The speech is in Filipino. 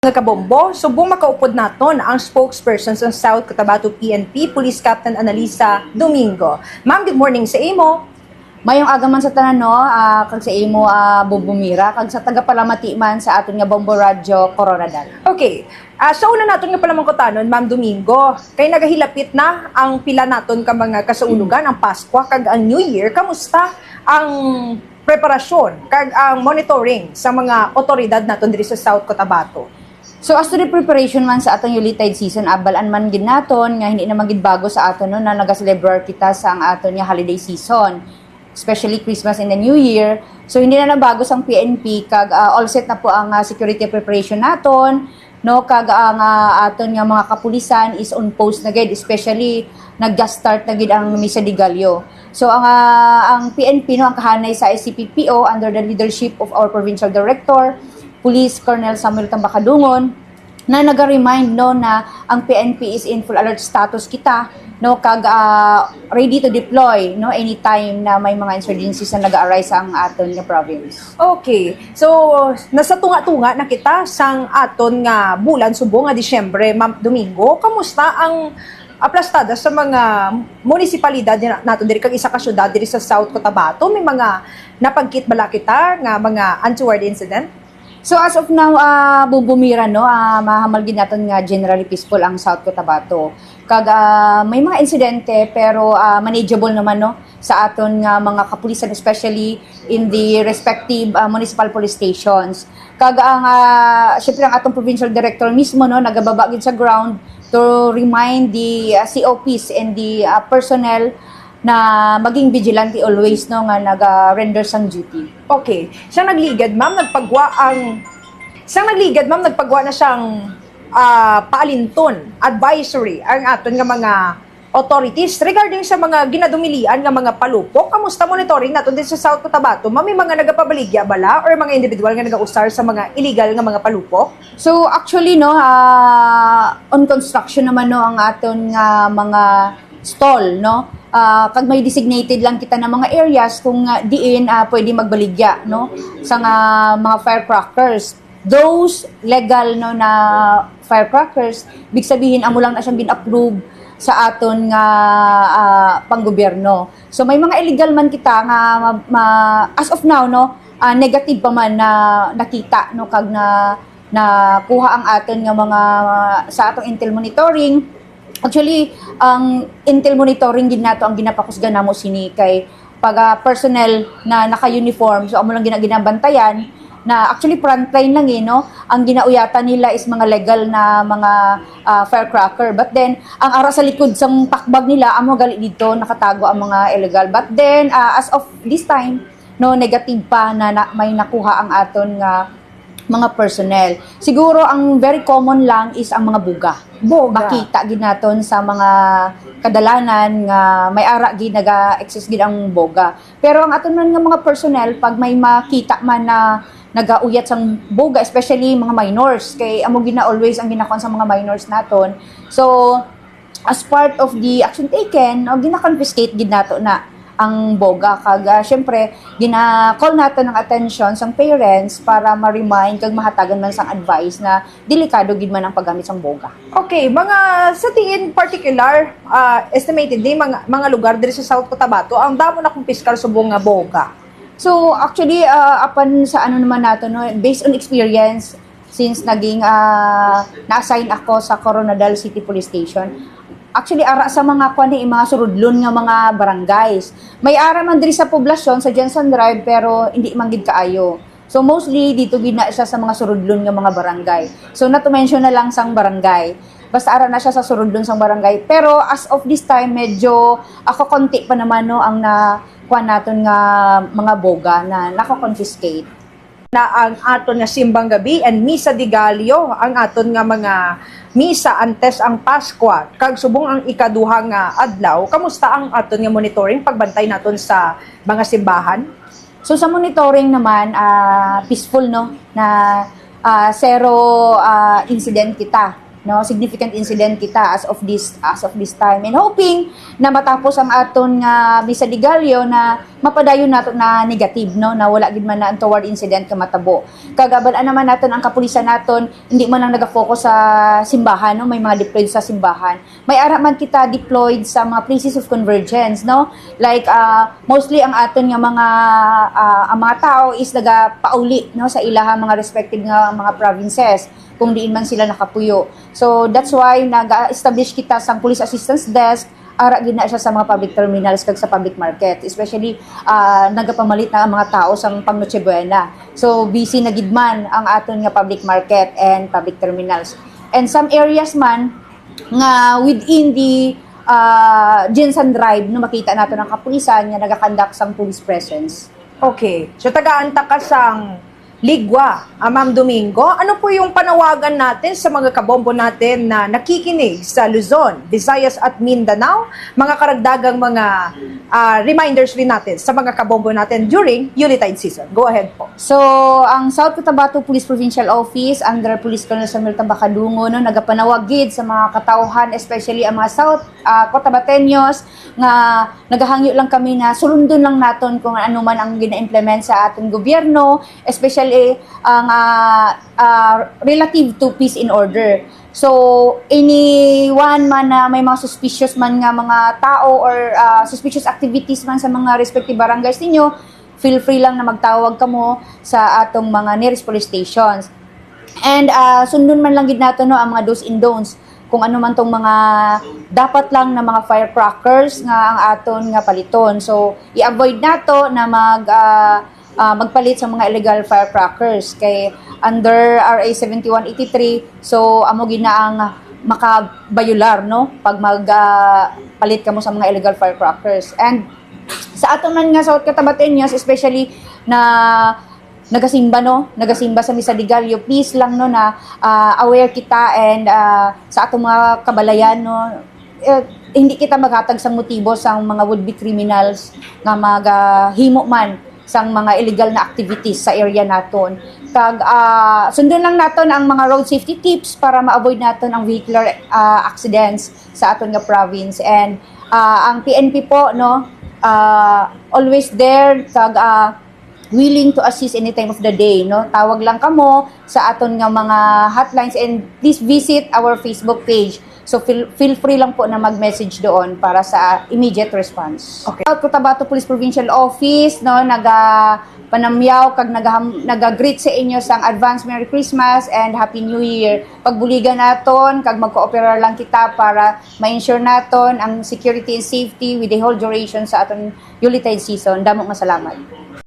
Mga kabombo, subong makaupod naton ang spokesperson sa South Cotabato PNP, Police Captain Analisa Domingo. Ma'am, good morning sa imo. Mayong agaman sa tanan no, kag sa imo bubumira kag sa taga Palamati man sa aton nga Bombo Radyo Coronadal. Okay, sa una naton nga palamangkotanon, Ma'am Domingo, kay nagahilapit na ang pila naton ka mga kasaulugan, ang Pasko kag ang New Year. Kamusta ang preparasyon kag ang monitoring sa mga otoridad naton diri sa South Cotabato? So as to the preparation man sa atong Yuletide season, abalan man gid naton nga hindi na magid bago sa aton no na naga-celebrate kita sa ang aton nga holiday season, especially Christmas and the New Year. So hindi na nabago sang PNP kag all set na po ang security preparation naton no kag ang aton nga mga kapulisan is on post na gid, especially nag-start na gid ang Misa de Gallo. So ang PNP no ang kahanay sa SCPPO under the leadership of our provincial director Police Colonel Samuel Tambakadungon na naga-remind no na ang PNP is in full alert status kita no kag ready to deploy no anytime na may mga insurgencies na naga-arise sa ang aton nga province. Okay, so nasa tunga-tunga na kita sang aton nga bulan subong nga Disyembre, Ma'am Domingo. Kamusta ang aplastada sa mga munisipalidad naton diri kag isa ka syudad diri sa South Cotabato? May mga napagkit bala kita nga mga untoward incident? So as of now, bubumira no, mahamal gid naton nga generally peaceful ang South Cotabato. Kag may mga insidente pero manageable naman no sa aton nga mga kapulisan, especially in the respective municipal police stations. Kag ang syempre ang atong provincial director mismo no nagababa gid sa ground to remind the COPs and the personnel na maging vigilante always no nga naga-render sang duty. Okay. Siyang nagligad, Ma'am, nagpagwa na siyang paalinton, advisory ang aton nga mga authorities regarding sa mga ginadumilian nga mga palupok. Kamusta monitoring naton din sa South Cotabato? Ma'am, may mga nagapabaligya bala or mga individual nga nagausar sa mga illegal nga mga palupok? So actually no, on construction naman no ang aton nga mga stall no. Kag may designated lang kita na mga areas kung diin pwede magbaligya no sa mga firecrackers. Those legal no na firecrackers, big sabihin amo lang na siyang bin-approve sa aton nga panggobyerno. So may mga illegal man kita nga as of now no negative pa man na nakita no kag na kuha ang aton nga mga sa atong intel monitoring. Actually, ang intel monitoring din nato ang ginapakusgan namo sini kay pag personnel na naka-uniform, so amo lang ginabantayan na actually frontline lang no, ang ginauyatan nila is mga legal na mga firecracker. But then, ang ara sa likod sang pakbag nila, amo gali dito nakatago ang mga illegal. But then, as of this time, no negative pa na may nakuha ang aton nga mga personnel. Siguro ang very common lang is ang mga buga. Makita gid naton sa mga kadalanan nga may ara gid naga-exist gid ang boga. Pero ang aton man nga mga personnel pag may makita man na nagauyat sang boga, especially mga minors kay amo gid na always ang ginakon sa mga minors naton. So as part of the action taken, gina-confiscate gid nato na ang boga kag syempre gina-call nato ng attention sang parents para ma-remind kag mahatagan man sang advice na delikado gid man ang paggamit sang boga. Okay, mga sa tiin particular estimated din mga lugar diri sa South Cotabato ang damo na kung piskal subong nga boga. So actually apan sa ano naman nato no, based on experience since naging na-assign ako sa Coronadal City Police Station. Actually, ara sa mga mga surudlon nga mga barangays. May ara man diri sa poblasyon sa Jensen Drive pero hindi man gid kaayo. So mostly dito gid na siya sa mga surudlon nga mga barangay. So not to mention na lang sang barangay. Basta ara na siya sa surudlon sang barangay. Pero as of this time medyo ako konti pa naman no ang nakuha naton nga mga boga na nako-confiscate. Na ang aton nga simbang gabi and Misa de Gallo, ang aton nga mga misa antes ang Pasko kag subong ang ikaduha nga adlaw. Kamusta ang aton nga monitoring pagbantay naton sa mga simbahan? So sa monitoring naman peaceful no na zero incident kita. no, significant incident kita as of this time, and hoping na matapos ang aton nga Visa de Gallo na mapadayon nato na negative, no, na wala gid man na untoward incident ka matabo. Kagabalaan naman naton ang kapulisan naton, hindi man lang nagafocus sa simbahan, no, may mga deployed sa simbahan, may ara man kita deployed sa mga places of convergence, no, like mostly ang aton nga ang mga tao is nagapauli, no, sa ilahang mga respective nga mga provinces kung diin man sila nakapuyo. So that's why nag-establish kita sa police assistance desk, ara gid na siya sa mga public terminals kag sa public market, especially nagapamalit na ang mga tao sa pang Noche Buena. So busy na gid man ang aton nga public market and public terminals. And some areas man nga within the Jensen Drive, no, makita nato ng kapulisan nga nagakandak sang police presence. Okay. So, taga-anta ka sang Ligwa, Ma'am Domingo. Ano po yung panawagan natin sa mga kabombo natin na nakikinig sa Luzon, Visayas at Mindanao? Mga karagdagang mga reminders rin natin sa mga kabombo natin during Yuletide season. Go ahead po. So, ang South Cotabato Police Provincial Office under Police Colonel Samuel Tambacadungo, no, nagapanawag gid sa mga katauhan, especially ang mga South Cotabateños, nga nagahangyo lang kami na sulundon lang naton kung ano man ang gina-implement sa ating gobyerno, especially ang relative to peace in order. So, anyone man na may mga suspicious man nga mga tao or suspicious activities man sa mga respective barangays ninyo, feel free lang na magtawag kamo sa atong mga nearest police stations. And sundon man lang gid nato, no, ang mga do's and don'ts, kung ano man tong mga dapat lang na mga firecrackers nga ang aton nga paliton. So, i-avoid nato na magpalit sa mga illegal firecrackers kay under RA 7183, so amo gina ang makabayular, no, pag magpalit kamo sa mga illegal firecrackers. And sa aton man nga South Cotabateños, especially na nagasimba sa Misa de Gallo, please lang, no, na aware kita, and sa atong mga kabalayan, no, hindi kita maghatag sa motibo sa mga would-be criminals nga maghimo man sang mga illegal na activities sa area naton. Kag sundon lang naton ang mga road safety tips para ma-avoid naton ang vehicular accidents sa aton nga province. And ang PNP po, no, always there, kag willing to assist any time of the day, no. Tawag lang kamo sa aton nga mga hotlines, and please visit our Facebook page. So feel free lang po na mag-message doon para sa immediate response. Okay. South Cotabato Police Provincial Office, no, panamyaw kag naga-greet sa inyo sang advance Merry Christmas and Happy New Year. Pagbuligan naton kag magkooperar lang kita para ma-ensure naton ang security and safety with the whole duration sa aton Yuletide season. Damo nga salamat.